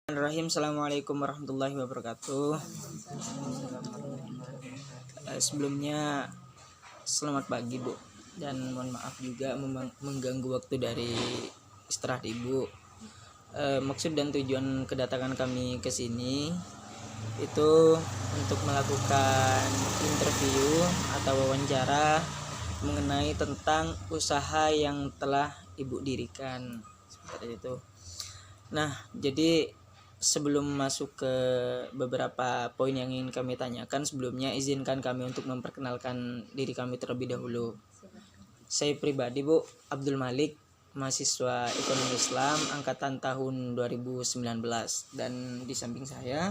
Bismillahirrahmanirrahim. Assalamualaikum warahmatullahi wabarakatuh. Sebelumnya selamat pagi Bu, dan mohon maaf juga mengganggu waktu dari istirahat Ibu. Maksud dan tujuan kedatangan kami ke sini itu untuk melakukan interview atau wawancara mengenai tentang usaha yang telah Ibu dirikan, seperti itu. Nah, jadi sebelum masuk ke beberapa poin yang ingin kami tanyakan, sebelumnya izinkan kami untuk memperkenalkan diri kami terlebih dahulu. Saya pribadi Bu, Abdul Malik, mahasiswa Ekonomi Islam angkatan tahun 2019, dan di samping saya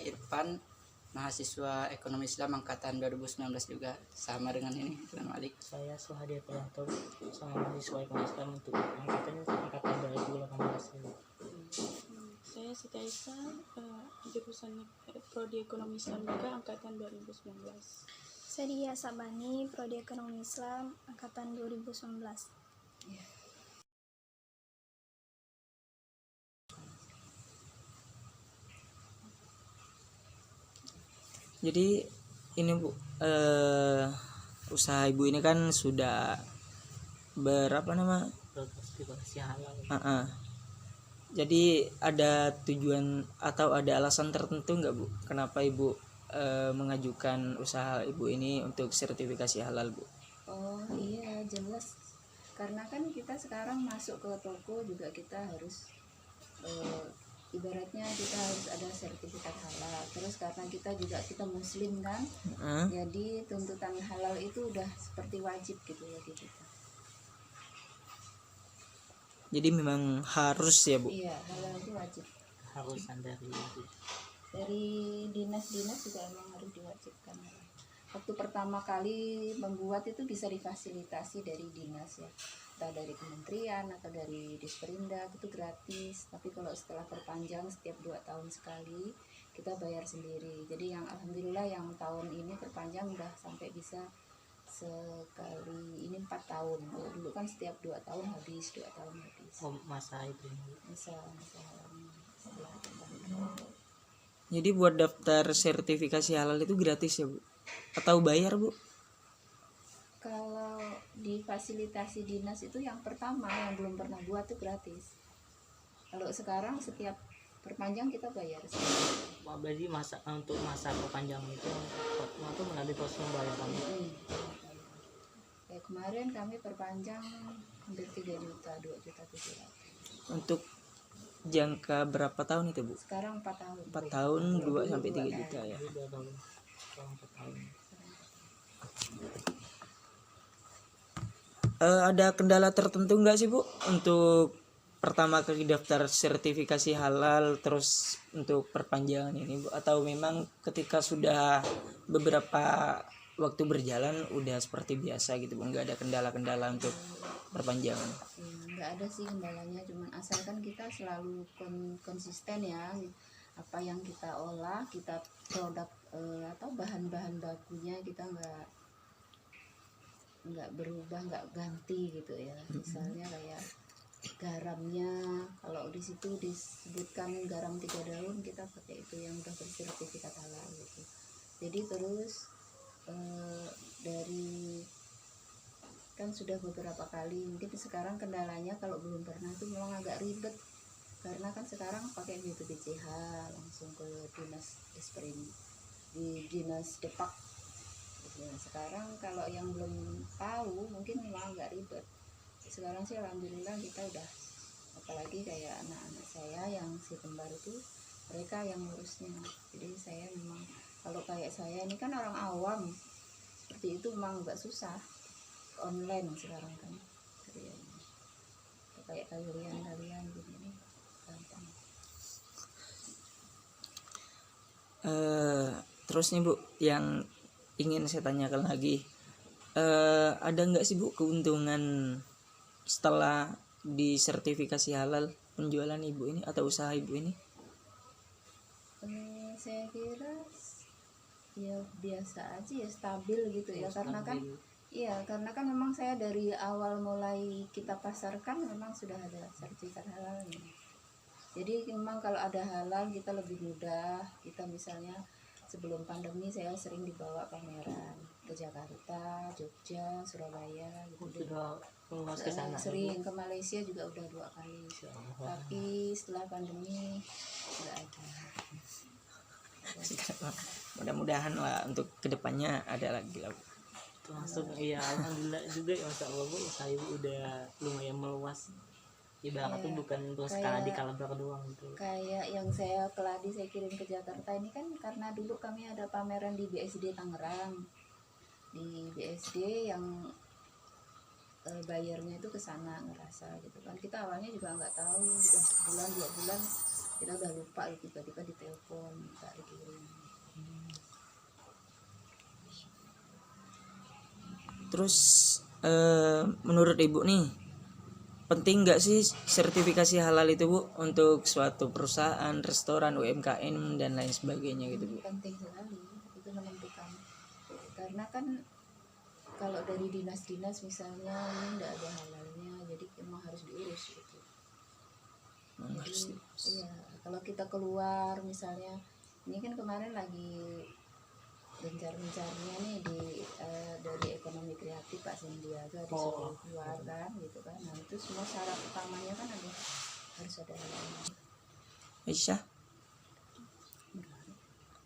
Irfan, mahasiswa Ekonomi Islam angkatan 2019 juga, sama dengan ini, dengan Malik. Saya Suhadi Prianto, sama mahasiswa Ekonomi Islam untuk angkatan 2018. Saya Siti Aisyah, jurusan Prodi Ekonomi Islam juga angkatan 2019. Saya Sabani, Prodi Ekonomi Islam angkatan 2019. Jadi ini Bu, usaha Ibu ini kan sudah berapa nama? Sertifikasi halal. Jadi ada tujuan atau ada alasan tertentu nggak Bu, kenapa Ibu mengajukan usaha Ibu ini untuk sertifikasi halal Bu? Oh iya, jelas. Karena kan kita sekarang masuk ke toko juga kita harus ibaratnya kita harus ada sertifikat halal. Terus karena kita muslim kan, jadi tuntutan halal itu udah seperti wajib gitu bagi kita. Jadi memang harus ya Bu? Iya, halal itu wajib. Harusan Dari dinas-dinas juga emang harus diwajibkan. Waktu pertama kali membuat itu bisa difasilitasi dari dinas ya, entah dari kementerian atau dari Disperindak, itu gratis. Tapi kalau setelah perpanjang setiap 2 tahun sekali kita bayar sendiri. Jadi yang alhamdulillah yang tahun ini perpanjang udah sampai bisa sekali ini 4 tahun. Kalau dulu kan setiap 2 tahun habis, 2 tahun habis. Oh, masa itu. Masa setelah Jadi buat daftar sertifikasi halal itu gratis ya Bu? Atau bayar Bu? Kalau di fasilitasi dinas itu yang pertama yang belum pernah buat itu gratis. Kalau sekarang setiap perpanjang kita bayar. Berarti untuk masa perpanjang itu melalui proses pembayaran. Kayak kemarin kami perpanjang hampir 3 juta, 2,7 juta. Untuk jangka berapa tahun itu Bu? Sekarang 4 tahun. 4 tahun 2 sampai 3 juta ya. Jadi 2 tahun. 4 tahun. Ada kendala tertentu nggak sih Bu untuk pertama kali daftar sertifikasi halal terus untuk perpanjangan ini Bu? Atau memang ketika sudah beberapa waktu berjalan udah seperti biasa gitu Bu, nggak ada kendala-kendala untuk perpanjangan? Nggak ada sih kendalanya, cuman asalkan kita selalu konsisten ya, apa yang kita olah, kita produk atau bahan-bahan bakunya kita nggak berubah, nggak ganti gitu ya. Misalnya kayak garamnya, kalau di situ disebutkan garam 3 daun, kita pakai itu yang udah bersertifikat halal gitu. Jadi terus dari kan sudah beberapa kali, mungkin sekarang kendalanya kalau belum pernah itu memang agak ribet, karena kan sekarang pakai BPPCH langsung ke dinas di dinas Depak. Sekarang kalau yang belum tahu mungkin memang agak ribet. Sekarang sih alhamdulillah kita udah, apalagi kayak anak-anak saya yang si kembar itu, mereka yang ngurusnya. Jadi saya memang, kalau kayak saya ini kan orang awam, seperti itu memang agak susah. Online sekarang kan, kayak kalian gini gampang. Terus nih Bu, yang ingin saya tanyakan lagi, ada nggak sih Bu keuntungan setelah disertifikasi halal penjualan Ibu ini atau usaha Ibu ini? Saya kira ya biasa aja ya, stabil gitu ya, karena kan memang saya dari awal mulai kita pasarkan memang sudah ada sertifikat halalnya. Jadi memang kalau ada halal kita lebih mudah. Kita misalnya sebelum pandemi saya sering dibawa pameran ke Jakarta, Jogja, Surabaya gitu deh. Sudah meluas ke sana. Sering ke Malaysia juga udah 2 kali. Tapi setelah pandemi nggak ada. Mudah-mudahan lah untuk kedepannya ada lagi lah Bu. Termasuk ya alhamdulillah juga ya Masya Allah Bu, usaha Ibu udah lumayan meluas. Ibarat tuh Iya, bukan untuk skala di kayak- Kalabar doang gitu. Kayak yang saya keladi saya kirim ke Jakarta ini kan karena dulu kami ada pameran di BSD Tangerang. Di BSD yang bayarnya itu ke sana ngerasa gitu kan. Kita awalnya juga nggak tahu, udah sebulan 2 bulan kita udah lupa, tiba-tiba ditelepon minta dikirim. Terus menurut Ibu nih, penting nggak sih sertifikasi halal itu Bu untuk suatu perusahaan, restoran, UMKM dan lain sebagainya gitu Bu? Penting sekali itu menentukan, karena kan kalau dari dinas-dinas misalnya ini nggak ada halalnya, jadi memang harus diurus gitu. Harus Jadi, iya, kalau kita keluar misalnya, ini kan kemarin lagi gencar-gencarnya nih dari ekonomi kreatif Pak Sandiaga disuruh keluar kan gitu kan. Nah itu semua syarat utamanya kan harus ada halalnya. Aisyah.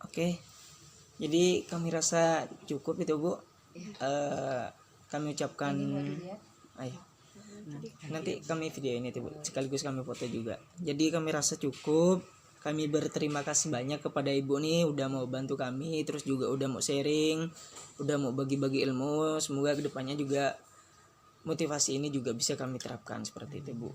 Oke. Jadi kami rasa cukup itu Bu. Kami ucapkan Ini mau dilihat. ayo. Nanti kami video ini tuh Bu, sekaligus kami foto juga. Jadi kami rasa cukup. Kami berterima kasih banyak kepada Ibu nih udah mau bantu kami, terus juga udah mau sharing, udah mau bagi-bagi ilmu. Semoga kedepannya juga motivasi ini juga bisa kami terapkan seperti itu Bu.